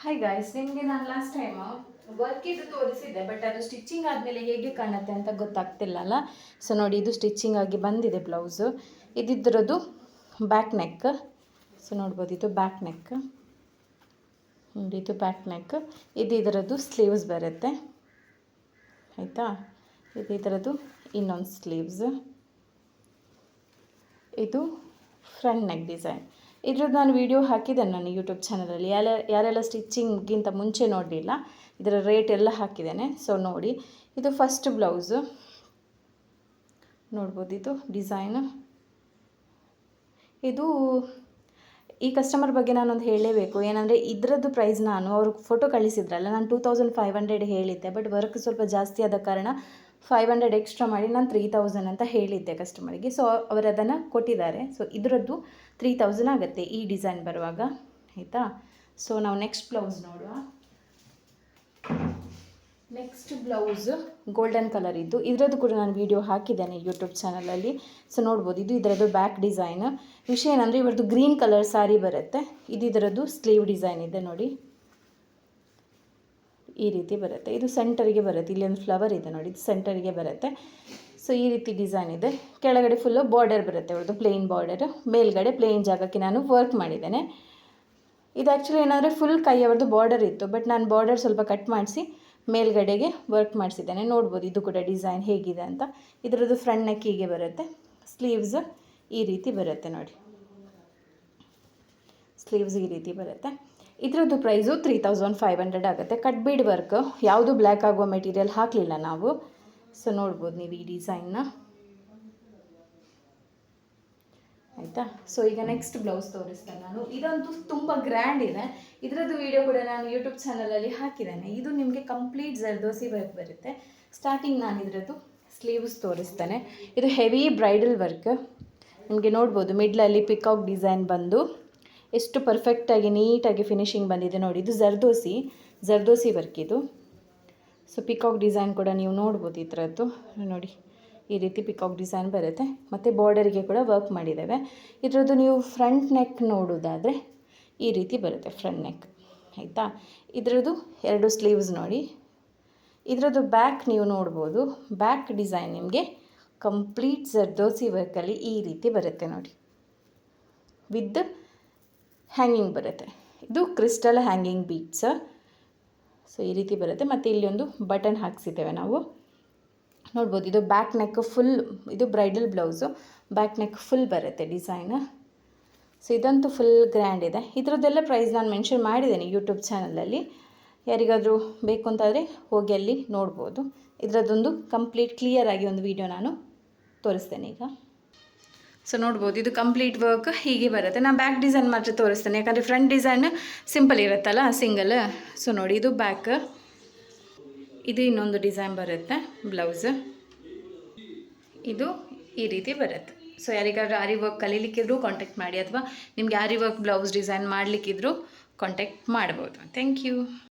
Hi guys, ನಿಮಗೆ ನಾನು last time work ಇದು ತೋರಿಸಿದ್ದೆ, ಬಟ್ ಅದು ಸ್ಟಿಚಿಂಗ್ ಆದಮೇಲೆ ಹೇಗೆ ಕಾಣುತ್ತೆ ಅಂತ ಗೊತ್ತಾಗ್ತಿಲ್ಲಲ್ಲ. ಸೊ ನೋಡಿ, ಇದು ಸ್ಟಿಚಿಂಗ್ ಆಗಿ ಬಂದಿದೆ ಬ್ಲೌಸು. ಇದಿದ್ರದ್ದು ಬ್ಯಾಕ್ ನೆಕ್. ಸೊ ನೋಡ್ಬೋದು, ಇದು ಬ್ಯಾಕ್ ನೆಕ್. ನೋಡಿ, ಇದು ಬ್ಯಾಕ್ ನೆಕ್. ಇದು ಇದರದ್ದು ಸ್ಲೀವ್ಸ್ ಬರುತ್ತೆ, ಆಯಿತಾ. ಇದು ಇದರದ್ದು ಇನ್ನೊಂದು ಸ್ಲೀವ್ಸ್. ಇದು ಫ್ರಂಟ್ ನೆಕ್ ಡಿಸೈನ್. ಇದ್ರದ್ದು ನಾನು ವೀಡಿಯೋ ಹಾಕಿದ್ದೇನೆ ನಾನು ಯೂಟ್ಯೂಬ್ ಚಾನಲಲ್ಲಿ. ಯಾರೆಲ್ಲ ಸ್ಟಿಚಿಂಗ್ಗಿಂತ ಮುಂಚೆ ನೋಡಲಿಲ್ಲ, ಇದರ ರೇಟ್ ಎಲ್ಲ ಹಾಕಿದ್ದೇನೆ. ಸೊ ನೋಡಿ, ಇದು ಫಸ್ಟ್ ಬ್ಲೌಸು. ನೋಡ್ಬೋದು, ಇದು ಡಿಸೈನು. ಇದು ಈ ಕಸ್ಟಮರ್ ಬಗ್ಗೆ ನಾನೊಂದು ಹೇಳಲೇಬೇಕು. ಏನಂದರೆ ಇದರದ್ದು ಪ್ರೈಸ್ ನಾನು ಅವ್ರಿಗೆ ಫೋಟೋ ಕಳಿಸಿದ್ರಲ್ಲ, ನಾನು 2500 ಹೇಳಿದ್ದೆ. ಬಟ್ ವರ್ಕ್ ಸ್ವಲ್ಪ ಜಾಸ್ತಿ ಆದ ಕಾರಣ 500 ಎಕ್ಸ್ಟ್ರಾ ಮಾಡಿ ನಾನು 3000 ಅಂತ ಹೇಳಿದ್ದೆ ಕಸ್ಟಮರಿಗೆ. ಸೊ ಅವರು ಅದನ್ನು ಕೊಟ್ಟಿದ್ದಾರೆ. ಸೊ ಇದರದ್ದು 3000 ಆಗುತ್ತೆ ಈ ಡಿಸೈನ್ ಬರುವಾಗ, ಆಯಿತಾ. ಸೊ ನಾವು ನೆಕ್ಸ್ಟ್ ಬ್ಲೌಸ್ ನೋಡುವ. ನೆಕ್ಸ್ಟ್ ಬ್ಲೌಸ್ ಗೋಲ್ಡನ್ ಕಲರ್ ಇದ್ದು, ಇದರದ್ದು ಕೂಡ ನಾನು ವೀಡಿಯೋ ಹಾಕಿದ್ದೇನೆ ಯೂಟ್ಯೂಬ್ ಚಾನಲಲ್ಲಿ. ಸೊ ನೋಡ್ಬೋದು, ಇದು ಇದರದ್ದು ಬ್ಯಾಕ್ ಡಿಸೈನ್. ವಿಷಯ ಏನಂದರೆ ಇವರದ್ದು ಗ್ರೀನ್ ಕಲರ್ ಸ್ಯಾರಿ ಬರುತ್ತೆ. ಇದು ಇದರದ್ದು ಸ್ಲೀವ್ ಡಿಸೈನ್ ಇದೆ ನೋಡಿ, ಈ ರೀತಿ ಬರುತ್ತೆ. ಇದು ಸೆಂಟರಿಗೆ ಬರುತ್ತೆ, ಇಲ್ಲಿ ಒಂದು ಫ್ಲವರ್ ಇದೆ ನೋಡಿ, ಇದು ಸೆಂಟರಿಗೆ ಬರುತ್ತೆ. ಸೊ ಈ ರೀತಿ ಡಿಸೈನ್ ಇದೆ. ಕೆಳಗಡೆ ಫುಲ್ಲು ಬಾರ್ಡರ್ ಬರುತ್ತೆ ಅವ್ರದ್ದು, ಪ್ಲೇನ್ ಬಾರ್ಡರ್. ಮೇಲ್ಗಡೆ ಪ್ಲೇನ್ ಜಾಗಕ್ಕೆ ನಾನು ವರ್ಕ್ ಮಾಡಿದ್ದೇನೆ. ಇದು ಆ್ಯಕ್ಚುಲಿ ಏನಂದರೆ ಫುಲ್ ಕೈ ಅವ್ರದ್ದು ಬಾರ್ಡರ್ ಇತ್ತು, ಬಟ್ ನಾನು ಬಾರ್ಡರ್ ಸ್ವಲ್ಪ ಕಟ್ ಮಾಡಿಸಿ ಮೇಲ್ಗಡೆಗೆ ವರ್ಕ್ ಮಾಡಿಸಿದ್ದೇನೆ. ನೋಡ್ಬೋದು ಇದು ಕೂಡ ಡಿಸೈನ್ ಹೇಗಿದೆ ಅಂತ. ಇದರದ್ದು ಫ್ರಂಟ್ ನೆಕ್ ಹೀಗೆ ಬರುತ್ತೆ, ಸ್ಲೀವ್ಸ್ ಈ ರೀತಿ ಬರುತ್ತೆ ನೋಡಿ, ಸ್ಲೀವ್ಸ್ ಈ ರೀತಿ ಬರುತ್ತೆ. ಇದರದ್ದು ಪ್ರೈಸು 3500 ಆಗುತ್ತೆ. ಕಟ್ ಬೀಡ್ ವರ್ಕ್, ಯಾವುದು ಬ್ಲ್ಯಾಕ್ ಆಗುವ ಮೆಟೀರಿಯಲ್ ಹಾಕಲಿಲ್ಲ ನಾವು. ಸೊ ನೋಡ್ಬೋದು ನೀವು ಈ ಡಿಸೈನ್ನ, ಆಯಿತಾ. ಸೊ ಈಗ ನೆಕ್ಸ್ಟ್ ಬ್ಲೌಸ್ ತೋರಿಸ್ತೇನೆ ನಾನು. ಇದಂತೂ ತುಂಬ ಗ್ರ್ಯಾಂಡ್ ಇದೆ. ಇದರದ್ದು ವೀಡಿಯೋ ಕೂಡ ನಾನು ಯೂಟ್ಯೂಬ್ ಚಾನಲಲ್ಲಿ ಹಾಕಿದ್ದೇನೆ. ಇದು ನಿಮಗೆ ಕಂಪ್ಲೀಟ್ ಜರ್ದೋಸಿ ವರ್ಕ್ ಬರುತ್ತೆ. ಸ್ಟಾರ್ಟಿಂಗ್ ನಾನು ಇದರದ್ದು ಸ್ಲೀವ್ಸ್ ತೋರಿಸ್ತೇನೆ. ಇದು ಹೆವಿ ಬ್ರೈಡಲ್ ವರ್ಕ್. ನಿಮಗೆ ನೋಡ್ಬೋದು, ಮಿಡ್ಲಲ್ಲಿ ಪಿಕಾಕ್ ಡಿಸೈನ್ ಬಂದು ಎಷ್ಟು ಪರ್ಫೆಕ್ಟಾಗಿ ನೀಟಾಗಿ ಫಿನಿಶಿಂಗ್ ಬಂದಿದೆ ನೋಡಿ. ಇದು ಜರ್ದೋಸಿ ವರ್ಕ್ ಇದು. ಸೊ ಪಿಕಾಕ್ ಡಿಸೈನ್ ಕೂಡ ನೀವು ನೋಡ್ಬೋದು ಇದರದ್ದು ನೋಡಿ, ಈ ರೀತಿ ಪಿಕಾಕ್ ಡಿಸೈನ್ ಬರುತ್ತೆ. ಮತ್ತು ಬಾರ್ಡರಿಗೆ ಕೂಡ ವರ್ಕ್ ಮಾಡಿದ್ದೇವೆ. ಇದರದ್ದು ನೀವು ಫ್ರಂಟ್ ನೆಕ್ ನೋಡೋದಾದರೆ ಈ ರೀತಿ ಬರುತ್ತೆ ಫ್ರಂಟ್ ನೆಕ್, ಆಯಿತಾ. ಇದರದ್ದು 2 ಸ್ಲೀವ್ಸ್ ನೋಡಿ. ಇದರದ್ದು ಬ್ಯಾಕ್ ನೀವು ನೋಡ್ಬೋದು, ಬ್ಯಾಕ್ ಡಿಸೈನ್ ನಿಮಗೆ ಕಂಪ್ಲೀಟ್ ಜರ್ದೋಸಿ ವರ್ಕಲ್ಲಿ ಈ ರೀತಿ ಬರುತ್ತೆ ನೋಡಿ, ವಿತ್ ಹ್ಯಾಂಗಿಂಗ್ ಬರುತ್ತೆ. ಇದು ಕ್ರಿಸ್ಟಲ್ ಹ್ಯಾಂಗಿಂಗ್ ಬೀಡ್ಸ್. ಸೊ ಈ ರೀತಿ ಬರುತ್ತೆ. ಮತ್ತು ಇಲ್ಲಿ ಒಂದು ಬಟನ್ ಹಾಕ್ಸಿದ್ದೇವೆ ನಾವು, ನೋಡ್ಬೋದು. ಇದು ಬ್ಯಾಕ್ ನೆಕ್ ಫುಲ್, ಇದು bridal blouse, back neck full ಬರುತ್ತೆ ಡಿಸೈನ್. ಸೊ ಇದಂತೂ ಫುಲ್ ಗ್ರ್ಯಾಂಡ್ ಇದೆ. ಇದರದ್ದೆಲ್ಲ ಪ್ರೈಸ್ ನಾನು ಮೆನ್ಷನ್ ಮಾಡಿದ್ದೇನೆ ಯೂಟ್ಯೂಬ್ ಚಾನಲಲ್ಲಿ. ಯಾರಿಗಾದರೂ ಬೇಕು ಅಂತಾದರೆ ಹೋಗಿ ಅಲ್ಲಿ ನೋಡ್ಬೋದು. ಇದರದ್ದೊಂದು ಕಂಪ್ಲೀಟ್ ಕ್ಲಿಯರಾಗಿ ಒಂದು ವಿಡಿಯೋ ನಾನು ತೋರಿಸ್ತೇನೆ ಈಗ. ಸೊ ನೋಡ್ಬೋದು, ಇದು ಕಂಪ್ಲೀಟ್ ವರ್ಕ್ ಹೀಗೆ ಬರುತ್ತೆ. ನಾನು ಬ್ಯಾಕ್ ಡಿಸೈನ್ ಮಾತ್ರ ತೋರಿಸ್ತೇನೆ, ಯಾಕಂದರೆ ಫ್ರಂಟ್ ಡಿಸೈನ್ ಸಿಂಪಲ್ ಇರುತ್ತಲ್ಲ, ಸಿಂಗಲ್. ಸೊ ನೋಡಿ, ಇದು ಬ್ಯಾಕ್. ಇದು ಇನ್ನೊಂದು ಡಿಸೈನ್ ಬರುತ್ತೆ ಬ್ಲೌಸ್. ಇದು ಈ ರೀತಿ ಬರುತ್ತೆ. ಸೊ ಯಾರಿಗಾದ್ರೂ ಆರಿ ವರ್ಕ್ ಕಲೀಲಿಕ್ಕಿದ್ರೂ ಕಾಂಟ್ಯಾಕ್ಟ್ ಮಾಡಿ, ಅಥವಾ ನಿಮಗೆ ಆರಿ ವರ್ಕ್ ಬ್ಲೌಸ್ ಡಿಸೈನ್ ಮಾಡಲಿಕ್ಕಿದ್ರೂ ಕಾಂಟ್ಯಾಕ್ಟ್ ಮಾಡ್ಬೋದು. Thank you.